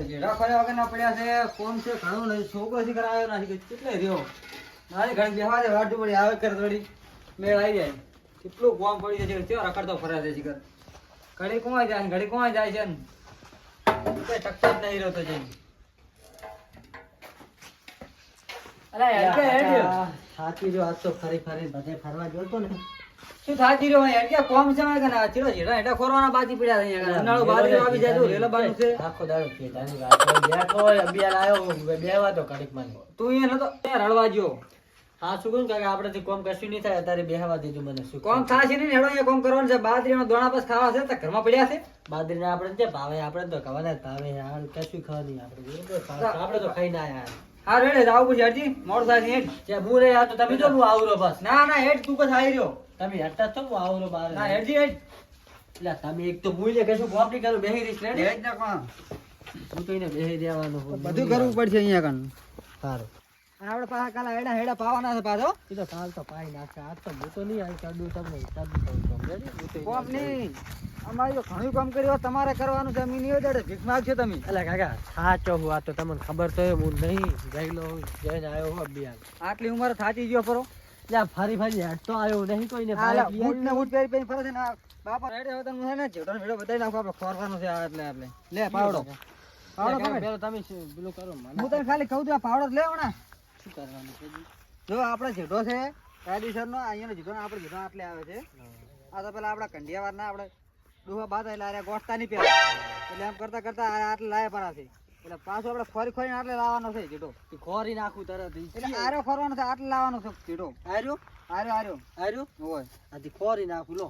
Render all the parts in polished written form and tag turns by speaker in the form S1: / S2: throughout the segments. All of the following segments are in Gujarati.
S1: જેડા ખોયા વગર ના પડ્યા છે કોમ છે ઘણું નહીં છોકરો થી કરાયો નથી કેટલે રહ્યો મારી ઘણી બેહવા દે વાટું પડી આવે કર થોડી મેળ આવી જાય કેટલું કોમ પડી છે કેવો રખડતો ફરે છે શિખર ઘડી કોણ જાય ઘડી કોણ જાય છે કઈ ટક્કર નહીં રહ્યો તો જઈને અલા હેડ
S2: સાચી જો આજ તો ફરી બધે ફરવા જોતો ને
S1: શું થાતી રહ્યો યાર કે કોમ છે કે ના ચીડો જેડા હેડા ખોરવાના બાકી પડ્યા છે યાર ઉનાળો બારી આવી જાય તો રેલા બાનું છે
S2: આખો દાડો કેતાની વાત બેઠો હોય અબિયાર આયો બેવા તો કડીક માં
S1: તું અહીંયા નતો ત્યાં રળવા ગયો
S2: હા શું કહું કાકા આપણે થી કોમ કશું નહીં થાય અત્યારે બેહવા દીધું મને શું
S1: કોમ થાય છે ને હેડો અહીંયા કોમ કરવાનું છે બાજરીનો દોણા બસ ખાવા છે તો ઘરમાં પડ્યા છે
S2: બાદરીને આપણે જે ભાવે આપણે તો કવાના જ ભાવે યાર કશું ખાવા નહીં આપણે તો ખાઈ ના યાર
S1: હા રેડે જાવ પછી હરજી મોડ થાય હેડ
S2: જે હું રે આ તો તમે જો હું આવરો બસ
S1: ના ના હેડ તું કસ આવી રહ્યો
S2: તમે હેડતા છો હું આવરો બાર
S1: ના હેડજી હેડ
S2: એટલે તમે એક તો મૂલ્ય કશું કોમ નહીં કરું બેહી રીસ રેડી
S1: હેડ ના કોણ
S2: હું તો એને બેહી દેવાનું
S1: બધું કરવું પડશે અહીંયા કણ
S2: સારું
S1: અને આપણે પાછા કાલા હેડા હેડા પાવાના છે પાછો
S2: એ તો કાલ તો પાઈ નાખશે આજ તો હું તો નહીં આવી કાઢું તમને
S1: કોમ નહીં અમારે તો ઘણું કામ કર્યું તમારે કરવાનું જમીન નહીં હોય તો ભીખ માગશો તમે
S2: એટલે કાકા સાચો હું આ તો તમને ખબર તો હું નહીં ગયેલો જઈને આવ્યો હો બિયાર
S1: આટલી ઉંમર થાચી ગયો ફરો
S2: એટલે ફરી હેડ તો આવ્યો નહીં કોઈને
S1: બૂટ ને બૂટ પહેરી પહેરી ફરે છે ને બાપા રેડે હવે તમે છે ને જેટલો વિડિયો બતાવી નાખો આપણે ખોરવાનું છે આ એટલે આપણે લે પાવડો
S2: પેલો તમે પેલું કરો
S1: હું તને ખાલી કહું છું આ પાવડો લેવો ને
S2: શું કરવાનું છે
S1: જો આપણે જેઠો છે કાયદેસરનો અહીંયાનો જેઠો આપણે જેઠો આટલે આવે છે આ તો પેલા આપણા કંઢિયાવારના આપણે ડોહા બાદ એટલે આરે ગોઠતા નહીં પહેલા એટલે એમ કરતા કરતા આટલે લાયા પરા છે એટલે પાછું આપણે ખોરી ખોરીને આટલે લાવવાનો છે જેઠો
S2: ખોરી નાખું તરત
S1: એટલે આરો ખોરવાનો છે આટલે લાવવાનો છે જેઠો
S2: આર્યો
S1: આર્યો હોય
S2: આથી ખોરી નાખું લો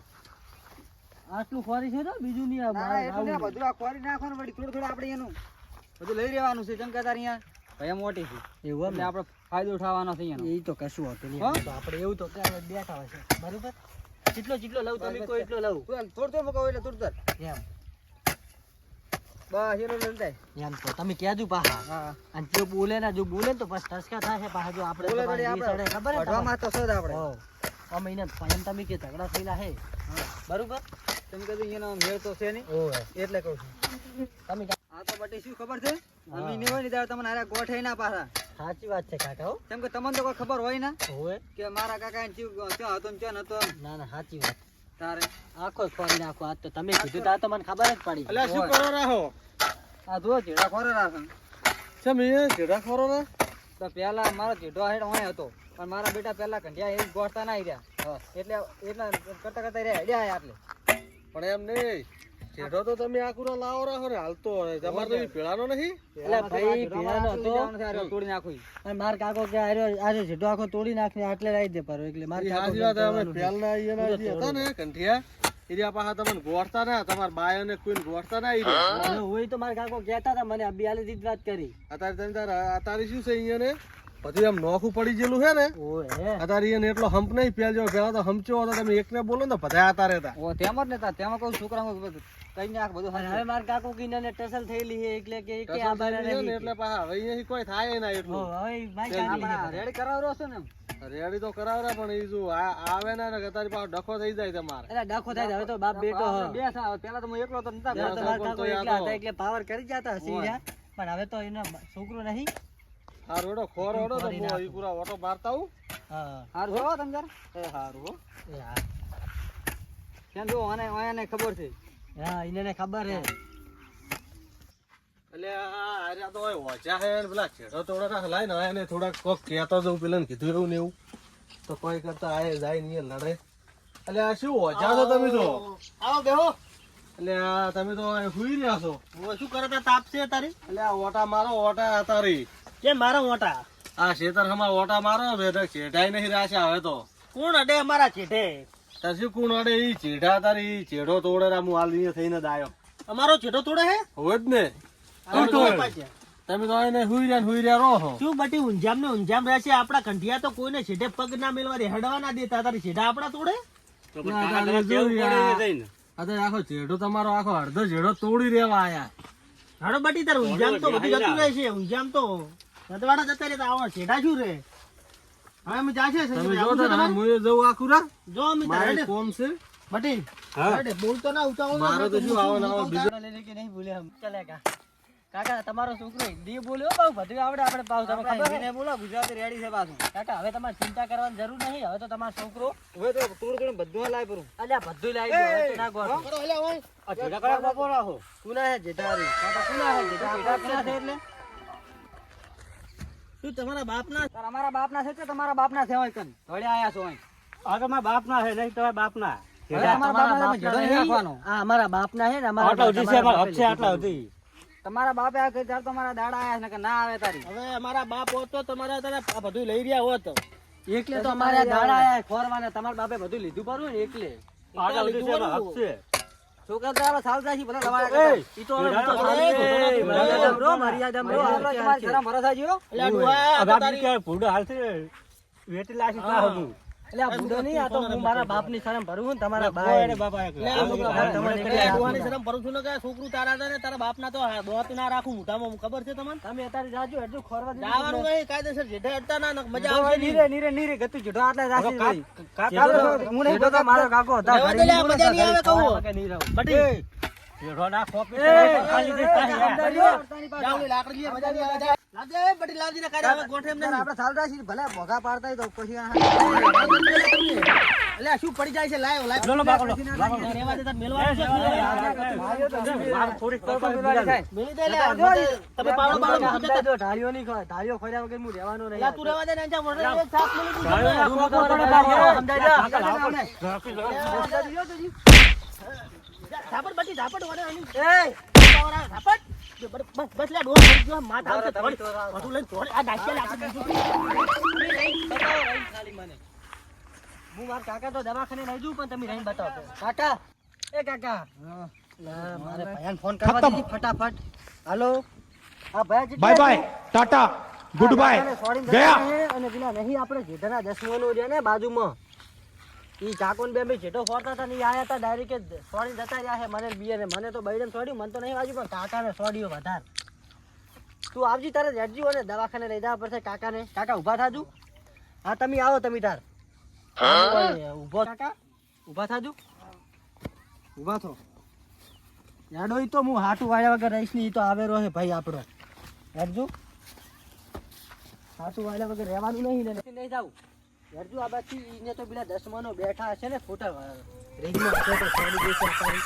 S2: આટલું ખોરી છે ને બીજું નહીં આ
S1: ના એટલું નહીં બધું આ ખોરી નાખવાનું વળી થોડું થોડું આપણે એનું બધું લઈ રહેવાનું છે જેમ કે તાર અહીંયા ભયા મોટી છે
S2: એવું
S1: એટલે આપણે ફાયદો ઉઠાવવાનો છે અહીંયાનો
S2: એ તો કશું હોતું નહીં તો આપણે એવું તો બેઠા હોય છે બરોબર જેટલો લઉં તમે કોઈ એટલો લઉં
S1: થોડું થોડું મુકાવ એટલે તુરતર
S2: એમ
S1: બસ એટલું લઈ
S2: એમ તો તમે કહેજો પાહા
S1: હા
S2: અને જો બોલે ને તો પછી ટસકા થશે પાછા જો આપણે
S1: બોલે
S2: તો
S1: વળી આપણે
S2: ખબર હે
S1: વઢવામાં તો સદ આપણે
S2: હો અમે એને એમ તમે કે ઝઘડા થયેલા હે બરોબર
S1: તમે કીધું એનો મેળ તો છે નહીં
S2: ઓય
S1: એટલે કહું છું
S2: તમે
S1: આ તો બટી શું ખબર છે અમે નહીં હોય ને ત્યારે તમને હારે ગોઠે ના પાછા
S2: સાચી વાત છે કાકા હો
S1: કેમ કે તમને તો કોઈ ખબર હોય ને
S2: ઓય
S1: કે મારા કાકા ચીવ ક્યાં હતો ને ક્યાં નતો
S2: ના સાચી વાત
S1: તારે
S2: આખો ખોરી નાખો આજ તો તમે કીધું તા તો મને ખબર જ પડી
S1: અલ્યા શું કરો રાહો આ જો જેડા ખોરે રાખે
S2: કેમ એ જેડા ખોરો ને
S1: તો પેલા મારો જેડો હેડ હોય હતો પણ મારા બેટા પેલા કંઢિયા એ ગોઠતા ના રહ્યા એટલે એટલા કરતા કરતા રહ્યા હેડ્યા આટલે
S2: પણ એમ નહીં જેડો તો તમે આકુરો લાવો રાખો ને હાલતો તમારે તો પેલાનો નહીં એટલે ભાઈ પેલાનો હતો
S1: તોડી નાખું
S2: અને માર કાકો કે આરે જેડો આખો તોડી નાખને આટલે રાઈ દે પારો એટલે માર કાકો સાચી વાત અમે પેલના આઈના હતા ને કંઠિયા એરિયા પાહા તમને ગોઠતા ના તમાર બાયો ને કોઈ ગોઠતા ના ઈ હોય તો માર કાકો કહેતા હતા મને અબિયાલે દીધ વાત કરી અત્યારે તમે અત્યારે શું છે અહીંયા ને બધું એમ નોખું પડી ગયેલું છે ને અત્યારે એને એટલો હંપ નહીં પેલજો પેલા તો હંપચો હતો તમે એકને બોલો ને બધા આતા રહેતા
S1: ઓ તેમ જ નતા તેમાં કોઈ છોકરા કઈ નાખ બધું
S2: હવે માર કાકો કીને ને ટસલ થયેલી છે એટલે કે એક આ બાર નહીં એટલે પાહા હવે અહીં કોઈ થાય ના એટલું હવે ભાઈ કાંઈ
S1: રેડી કરાવરો છે ને
S2: રેડી તો કરાવરા પણ ઈ જો આવે ને અત્યારે પાછો ડખો થઈ જાય તમારે એટલે ડખો થાય હવે તો બાપ બેટો
S1: બે પેલા તો હું એકલો તો નતા
S2: એટલે પાવર કરી જતા હસી પણ હવે તો એનો છોકરો નહીં હારોડો ખોરોડો તો ઈ પૂરા ઓટો મારતા હું હા
S1: હારું હો તમ યાર એ હારું હો
S2: એ હા
S1: કેમ જો આને ખબર છે
S2: હા એને ખબર હે એટલે આ તો ઓછા હે પેલા છેડો તોડા લાય ને એને થોડાક કોક કહેતો જવું પેલા કીધું એવું ને એવું તો કોઈ કરતા આય જાય ને લડે એટલે આ શું ઓછા છો તમે તો આવો બેહો એટલે આ તમે તો હુઈ રહ્યા છો શું કરે તાપ છે તારી એટલે આ ઓટા મારો ઓટા તારી કે મારા ઓટા આ શેતર હમા ઓટા મારો બેઠક ચેઢાઈ નહીં રાશા હવે તો કોણ અડે અમારા ચેઢે તાર શું કોણ અડે ઈ ચેઢા તારી ચેઢો તોડે હું હાલ અહીંયા થઈને જ આવ્યો અમારો ચેઢો તોડે હે હોય જ ને તમે તો એને હુઈ રહ્યા રહો શું બટી ઊંઝામ ને ઊંઝામ રહેશે આપડા કંઠિયા તો કોઈને છેડે પગ ના મેલવા દે હેડવા ના દેતા તારી છેડા આપડા તોડે આખો ચેડો તમારો આખો અડધો ચેડો તોડી રેવા આયા હાડો બટી તાર ઊંઝામ તો બધું જતું રહેશે ઊંઝામ તો રતવાડા જતા રહેતા આવો છેડા શું રે હવે અમે જાશે તમે જો તો હું જઉં આખુરા જો અમે તારે કોમ છે
S3: બટી
S1: હા.
S3: અરે બોલતો ના ઉતાવળ ના
S2: મારો તો
S3: કરતો.
S2: શું આવો ને આવો બીજો
S4: લેને કે નહીં ભૂલે હમ ચલે કાકા તમારો છોકરો હિન્દી બોલ્યો બહુ બધું આવડે આપણે પાવ તમે ખબર
S1: હિન્દીને બોલો ગુજરાતી રેડી છે પાછું
S4: કાકા હવે તમારે ચિંતા કરવાની જરૂર નહીં હવે તો તમારો છોકરો
S1: હવે તો થોડું ઘણું બધું લાય પરું
S4: અલ્યા બધું લાવી દો હવે તો ના ગોઠો
S3: કરો, અલ્યા ઓય.
S1: આ જેઠા કડા બાપો રાખો
S4: કુના હે જેઠારી કાકા કુના હે
S1: જેઠા કુના છે એટલે
S4: શું તમારા બાપના
S1: તાર અમારા બાપના છે કે તમારા બાપના છે હોય કન ધોળે આયા છો અહીં
S4: આ તો મારા બાપના હે નહીં તમારા બાપના
S1: હવે તમારા બાપના તમે જેઠો નહીં રાખવાનો
S4: આ અમારા બાપના હે ને અમારા
S1: આટલા સુધી છે, અમારા હક છે,
S4: આટલા સુધી
S1: તમારા બાપે આ કહી ત્યારે તમારા દાડા આયા છે ને કે ના આવે તારી
S3: હવે અમારા બાપ હોત તો તમારા તારે આ બધું લઈ રહ્યા હોત
S4: એકલે તો અમારે દાડા આયા ખોરવાના તમારા બાપે બધું લીધું પડ્યું ને એકલે
S3: આટલા સુધી છે, એમાં હક છે.
S1: છોકરા તો આવા સાલ જાય ભલે લવાયા
S4: એ, ઈ તો હવે બધો સારી છે. મર્યાદામાં રહો, મર્યાદામાં રહો.
S1: તમારી શરમ ભરોસા જ્યો
S3: અલ્યા ડોહા, આ તો તારી
S4: એટલે આ બુડો નહીં, આ તો હું મારા બાપની શરમ ભરું છું ને તમારા
S3: લે, આ ડોહાની શરમ ભરું છું ને કે આ છોકરું તારા હતા ને તારા બાપના તો દોત ના રાખું મોઢામાં ખબર છે તમને
S4: તમે અત્યારે જાજો હજુ ખોરવા દીધું
S3: જવાનું નહીં કાયદેસર જેઠા અડતા ના ને મજા
S1: હવે
S3: આવશે નહીં.
S1: નીરે નીરે ગતું જેઠો આટલા રાશી રહી.
S4: કાકા
S1: હું નહીં બોલતો,
S4: મારો કાકો હતા
S3: રહેવા દે લે, આ મજા નહીં આવે કહું.
S4: કે નહીં રહું.
S3: બટી
S4: ખાલી દે,
S3: જાઓ લે, લાકડી લે, મજા નહીં આવે. જા. લાવજે, બટી લાવજે ને કાંઈ હવે ગોઠે એમ નહીં.
S1: આપણે સાલ રાશી ભલે ભોગા પાડતા હોય તો પછી
S3: અલ્યા શું પડી જાય છે લાયો લાયો રહેવા દે તાર મેલવાનું છે મેલી દે લે આ બધે તમે પાવડો પાવડો મૂકો છો.
S4: ઢાળીઓ નહીં ખવાય. ઢાળીઓ ખોર્યા વગર હું રહેવાનો નહીં.
S3: અલ્યા તું રહેવા દે ને અંજા મોઢે એક થાપ મેલી દીધો. ઝાપટ બટી ઝાપટ વડે આની. પાવડા ઝાપટ. બસ બસ લે ડોહ મરી ગયો માથ આવશે થોડી બધું લઈને થોડી આ ડાક્યા લે આપણે
S4: હું મારા કાકા તો દવાખાને લઈ જઉં પણ તમે રહીને બતાવો કાકા એ કાકા મારે ભાઈને ફોન કરવા દીધી ફટાફટ હાલો હા ભાઈ
S5: bye bye tata good bye ગયા
S4: અને પેલા નહીં આપણે જેઠાના દસમાનો છે ને બાજુમાં ઈ ચાકોન બે જેઠો ફોડતા હતા ને ઈ આયા હતા ડાયરેક્ટ સોડી જતા રહ્યા છે મને બીએ ને મને તો બૈડમ સોડ્યું મને તો નહીં વાગ્યું પણ કાકાને સોડ્યો વધારે તું આવજી તારે જડજી ને દવાખાને લઈ જવા પડશે કાકાને કાકા ઊભા થાજુ હા તમે આવો તમે તાર ઊભો કાકા ઊભા થાજુ ઊભા થો યાડો ઈ તો હું હાટું વાળ્યા વગર રહીશ ને ઈ તો આવેરો છે ભાઈ આપણો હેડજો હાટું વાળ્યા વગર રહેવાનું નહીં ને નહીં જાવું હેડજો આ બાજુ ઈને તો પેલા દસમાનો બેઠા હશે ને ફોટા રેજમાં હશે તો સોડી દેશે તારી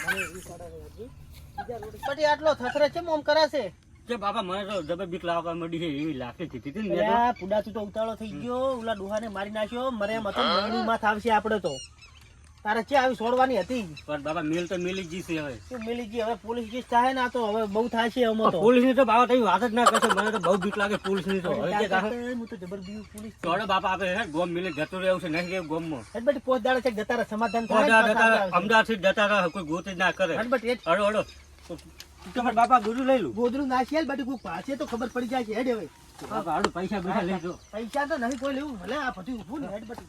S4: મને ઈ સોડા હેડજી બીજા રોડ
S3: બટી આટલો થથરે છે મોમ કરાશે
S4: કે બાપા મને તો જબર બીક લાગવા મળી છે એવી લાગે કીધી હતી ને
S3: અલ્યા પુડા તું તો ઉતાળો થઈ ગયો ઓલા ડોહાને મારી નાખ્યો મરે એમ હતો મેણી માં થાવશે આપણે તો તારે છે આવી છોડવાની હતી
S4: પણ બાપા મેલ તો મેલી જ છે હવે
S3: શું મિલી ગઈ હવે પોલીસ કેસ થાય ને આ તો હવે બહુ થાય છે અમો તો
S4: પોલીસ ની તો બાબા કઈ વાત જ ના કરશે મને તો બહુ બીક લાગે પોલીસ ની તો હવે કે કાકા
S3: હું તો જબર બીવ પોલીસ
S4: ચોડે બાપા આપે હે ગોમ મિલે જતો રહેવું છે નહીં કે ગોમ માં
S3: હડબટ પોત દાડે છે જતા રહે સમાધાન થાય
S4: અમદાવાદ થી જતા રહે કોઈ ગોત જ ના કરે
S3: હડબટ એ
S4: હડો હડો તમારે બાપા ગુરુ લઈ લું
S3: ગોદરું નાખી બટી કોઈ પાસે તો ખબર પડી જાય છે હેડ હવે
S4: બાપા હાડું પૈસા બેઠા લેજો
S3: પૈસા તો નહીં કોઈ લેવું ભલે આ બધું ઊભું ને હેડ બટી